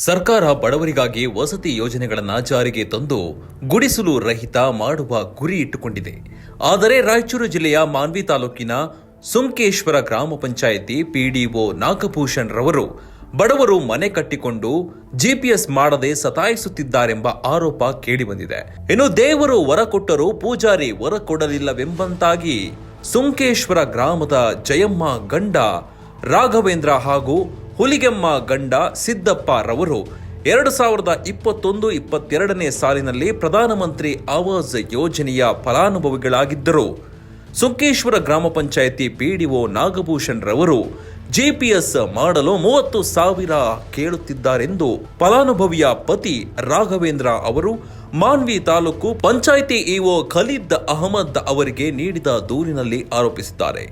ಸರ್ಕಾರ ಬಡವರಿಗಾಗಿ ವಸತಿ ಯೋಜನೆಗಳನ್ನು ಜಾರಿಗೆ ತಂದು ಗುಡಿಸಲು ರಹಿತ ಮಾಡುವ ಗುರಿ ಇಟ್ಟುಕೊಂಡಿದೆ. ಆದರೆ ರಾಯಚೂರು ಜಿಲ್ಲೆಯ ಮಾನ್ವಿ ತಾಲೂಕಿನ ಸುಂಕೇಶ್ವರ ಗ್ರಾಮ ಪಂಚಾಯಿತಿ ಪಿಡಿಒ ನಾಗಭೂಷಣ್ ರವರು ಬಡವರು ಮನೆ ಕಟ್ಟಿಕೊಂಡು ಜಿಪಿಎಸ್ ಮಾಡದೆ ಸತಾಯಿಸುತ್ತಿದ್ದಾರೆಂಬ ಆರೋಪ ಕೇಳಿಬಂದಿದೆ. ಇನ್ನು ದೇವರು ವರ ಕೊಟ್ಟರೂ ಪೂಜಾರಿ ವರ ಕೊಡಲಿಲ್ಲವೆಂಬಂತಾಗಿ ಸುಂಕೇಶ್ವರ ಗ್ರಾಮದ ಜಯಮ್ಮ ಗಂಡ ರಾಘವೇಂದ್ರ ಹಾಗೂ ಹುಲಿಗೆಮ್ಮ ಗಂಡ ಸಿದ್ದಪ್ಪ ರವರು 2021-22ನೇ ಸಾಲಿನಲ್ಲಿ ಪ್ರಧಾನಮಂತ್ರಿ ಆವಾಸ್ ಯೋಜನೆಯ ಫಲಾನುಭವಿಗಳಾಗಿದ್ದರು. ಸುಂಕೇಶ್ವರ ಗ್ರಾಮ ಪಂಚಾಯಿತಿ ಪಿಡಿಒ ನಾಗಭೂಷಣ್ ರವರು ಜಿಪಿಎಸ್ ಮಾಡಲು 30,000 ಕೇಳುತ್ತಿದ್ದಾರೆಂದು ಫಲಾನುಭವಿಯ ಪತಿ ರಾಘವೇಂದ್ರ ಅವರು ಮಾನ್ವಿ ತಾಲೂಕು ಪಂಚಾಯಿತಿ ಇಒ ಖಲೀದ್ ಅಹಮದ್ ಅವರಿಗೆ ನೀಡಿದ ದೂರಿನಲ್ಲಿ ಆರೋಪಿಸಿದ್ದಾರೆ.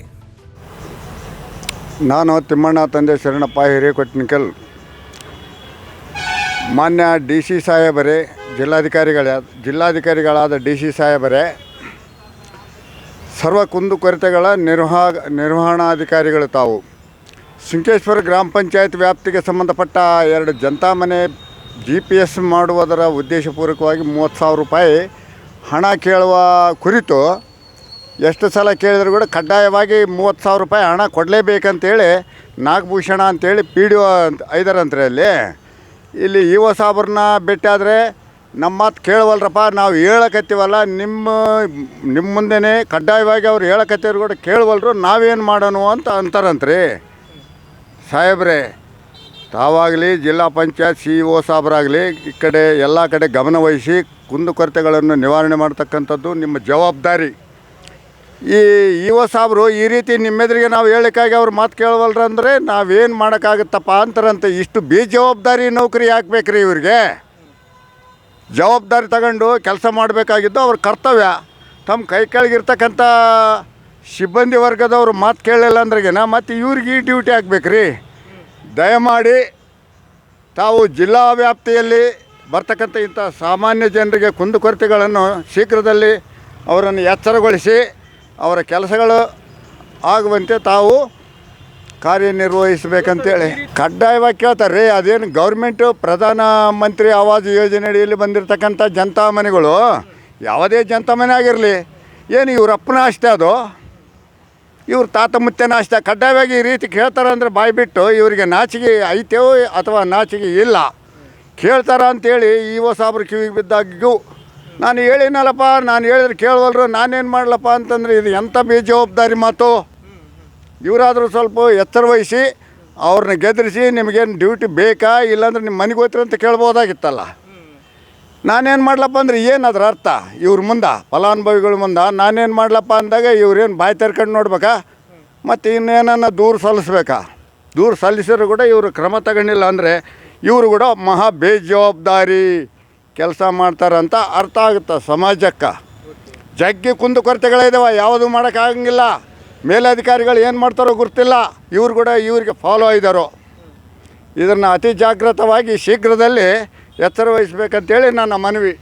ನಾನು ತಿಮ್ಮಣ್ಣ ತಂದೆ ಶರಣಪ್ಪ ಹಿರೇಕೊಟ್ನಿಕಲ್. ಮಾನ್ಯ ಡಿ ಸಿ ಸಾಹೇಬರೇ, ಜಿಲ್ಲಾಧಿಕಾರಿಗಳಾದ ಡಿ ಸಿ ಸಾಹೇಬರೇ, ಸರ್ವ ಕುಂದುಕೊರತೆಗಳ ನಿರ್ವಹಣಾಧಿಕಾರಿಗಳು ತಾವು. ಸುಂಕೇಶ್ವರ ಗ್ರಾಮ ಪಂಚಾಯತ್ ವ್ಯಾಪ್ತಿಗೆ ಸಂಬಂಧಪಟ್ಟ 2 ಜನತಾ ಮನೆ GPS ಮಾಡುವುದರ ಉದ್ದೇಶಪೂರ್ವಕವಾಗಿ 30,000 ರೂಪಾಯಿ ಹಣ ಕೇಳುವ ಕುರಿತು ಎಷ್ಟು ಸಲ ಕೇಳಿದ್ರು ಕೂಡ ಕಡ್ಡಾಯವಾಗಿ 30,000 ರೂಪಾಯಿ ಹಣ ಕೊಡಲೇಬೇಕಂತೇಳಿ ನಾಗಭೂಷಣ ಅಂತೇಳಿ PDO ಐದರಂತ್ರಿ. ಇಲ್ಲಿ ಇ ಒ ಸಾಬ್ರನ್ನ ಭೇಟಿಯಾದರೆ ನಮ್ಮ ಮಾತು ಕೇಳವಲ್ರಪ್ಪ, ನಾವು ಹೇಳಕತ್ತೀವಲ್ಲ, ನಿಮ್ಮ ಮುಂದೆನೇ ಕಡ್ಡಾಯವಾಗಿ ಅವ್ರು ಹೇಳಕತ್ತಿದ್ರು ಕೂಡ ಕೇಳವಲ್ರು, ನಾವೇನು ಮಾಡೋಣ ಅಂತ ಅಂತಾರಂತ್ರಿ. ಸಾಹೇಬ್ರೆ, ತಾವಾಗಲಿ ಜಿಲ್ಲಾ ಪಂಚಾಯತ್ CEO ಸಾಬ್ರಾಗಲಿ ಈ ಕಡೆ ಎಲ್ಲ ಕಡೆ ಗಮನವಹಿಸಿ ಕುಂದುಕೊರತೆಗಳನ್ನು ನಿವಾರಣೆ ಮಾಡ್ತಕ್ಕಂಥದ್ದು ನಿಮ್ಮ ಜವಾಬ್ದಾರಿ. ಈ ಇ ಒ ಸಾಬ್ರು ಈ ರೀತಿ ನಿಮ್ಮೆದುರಿಗೆ ನಾವು ಹೇಳಿಕಾಗಿ ಅವ್ರು ಮಾತು ಕೇಳವಲ್ರಂದರೆ ನಾವೇನು ಮಾಡೋಕ್ಕಾಗುತ್ತಪ್ಪ ಅಂತಾರಂತೆ. ಇಷ್ಟು ಬೇಜವಾಬ್ದಾರಿ ನೌಕರಿ ಯಾಕೆ ಬೇಕ್ರಿ ಇವ್ರಿಗೆ? ಜವಾಬ್ದಾರಿ ತಗೊಂಡು ಕೆಲಸ ಮಾಡಬೇಕಾಗಿದ್ದು ಅವ್ರ ಕರ್ತವ್ಯ. ತಮ್ಮ ಕೈ ಕೆಳಗಿರ್ತಕ್ಕಂಥ ಸಿಬ್ಬಂದಿ ವರ್ಗದವರು ಮಾತು ಕೇಳಲಿಲ್ಲ ಅಂದ್ರೆಗೇನ ಮತ್ತು ಇವ್ರಿಗೆ ಈ ಡ್ಯೂಟಿ ಹಾಕ್ಬೇಕ್ರಿ. ದಯಮಾಡಿ ತಾವು ಜಿಲ್ಲಾ ವ್ಯಾಪ್ತಿಯಲ್ಲಿ ಬರ್ತಕ್ಕಂಥ ಇಂಥ ಸಾಮಾನ್ಯ ಜನರಿಗೆ ಕುಂದುಕೊರತೆಗಳನ್ನು ಶೀಘ್ರದಲ್ಲಿ ಅವರನ್ನು ಎಚ್ಚರಗೊಳಿಸಿ ಅವರ ಕೆಲಸಗಳು ಆಗುವಂತೆ ತಾವು ಕಾರ್ಯನಿರ್ವಹಿಸಬೇಕಂತೇಳಿ ಕಡ್ಡಾಯವಾಗಿ ಕೇಳ್ತಾರೆ ರೀ. ಅದೇನು ಗೌರ್ಮೆಂಟು ಪ್ರಧಾನ ಮಂತ್ರಿ ಆವಾಸ್ ಯೋಜನೆ ಅಡಿಯಲ್ಲಿ ಬಂದಿರತಕ್ಕಂಥ ಜನತಾ ಮನೆಗಳು, ಯಾವುದೇ ಜನತಾ ಮನೆ ಆಗಿರಲಿ, ಏನು ಇವ್ರ ಅಪ್ಪನ ಅಷ್ಟೇ, ಅದು ಇವ್ರ ತಾತ ಮುತ್ತೇನ ಅಷ್ಟೇ. ಕಡ್ಡಾಯವಾಗಿ ಈ ರೀತಿ ಕೇಳ್ತಾರೆ ಅಂದರೆ ಬಾಯ್ಬಿಟ್ಟು ಇವರಿಗೆ ನಾಚಿಕೆ ಐತೆಯೋ ಅಥವಾ ನಾಚಿಕೆ ಇಲ್ಲ, ಕೇಳ್ತಾರ ಅಂಥೇಳಿ ಇ ಒ ಸಾಬ್ರು ಕಿವಿಗೆ ಬಿದ್ದಾಗೂ ನಾನು ಹೇಳಿನಲ್ಲಪ್ಪ, ನಾನು ಹೇಳಿದ್ರೆ ಕೇಳವಲ್ರು, ನಾನೇನು ಮಾಡಲಪ್ಪ ಅಂತಂದರೆ ಇದು ಎಂಥ ಬೇಜವಾಬ್ದಾರಿ ಮಾತು. ಇವರಾದರೂ ಸ್ವಲ್ಪ ಎಚ್ಚರ ವಹಿಸಿ ಅವ್ರನ್ನ ಗೆದರಿಸಿ ನಿಮಗೇನು ಡ್ಯೂಟಿ ಬೇಕಾ ಇಲ್ಲಾಂದ್ರೆ ನಿಮ್ಮ ಮನೆಗೆ ಹೋಗ್ತೀರ ಅಂತ ಕೇಳ್ಬೋದಾಗಿತ್ತಲ್ಲ. ನಾನೇನು ಮಾಡ್ಲಪ್ಪ ಅಂದರೆ ಏನದ್ರ ಅರ್ಥ? ಇವ್ರ ಮುಂದೆ ಫಲಾನುಭವಿಗಳ ಮುಂದೆ ನಾನೇನು ಮಾಡ್ಲಪ್ಪ ಅಂದಾಗ ಇವ್ರೇನು ಬಾಯಿ ತೆರ್ಕೊಂಡು ನೋಡ್ಬೇಕಾ? ಮತ್ತು ಇನ್ನೇನನ್ನ ದೂರು ಸಲ್ಲಿಸ್ಬೇಕಾ? ದೂರು ಸಲ್ಲಿಸಿದ್ರು ಕೂಡ ಇವರು ಕ್ರಮ ತಗೊಂಡಿಲ್ಲ ಅಂದರೆ ಇವರು ಕೂಡ ಮಹಾ ಬೇಜವಾಬ್ದಾರಿ ಕೆಲಸ ಮಾಡ್ತಾರಂತ ಅರ್ಥ ಆಗುತ್ತೆ ಸಮಾಜಕ್ಕೆ. ಜಗ್ಗಿ ಕುಂದುಕೊರತೆಗಳಿದಾವೆ, ಯಾವುದೂ ಮಾಡೋಕ್ಕಾಗಂಗಿಲ್ಲ. ಮೇಲಧಿಕಾರಿಗಳು ಏನು ಮಾಡ್ತಾರೋ ಗೊತ್ತಿಲ್ಲ, ಇವ್ರು ಕೂಡ ಇವರಿಗೆ ಫಾಲೋ ಆಗಿದ್ದಾರೋ. ಇದನ್ನು ಅತಿ ಜಾಗೃತವಾಗಿ ಶೀಘ್ರದಲ್ಲಿ ಎಚ್ಚರ ವಹಿಸ್ಬೇಕಂತೇಳಿ ನನ್ನ ಮನವಿ.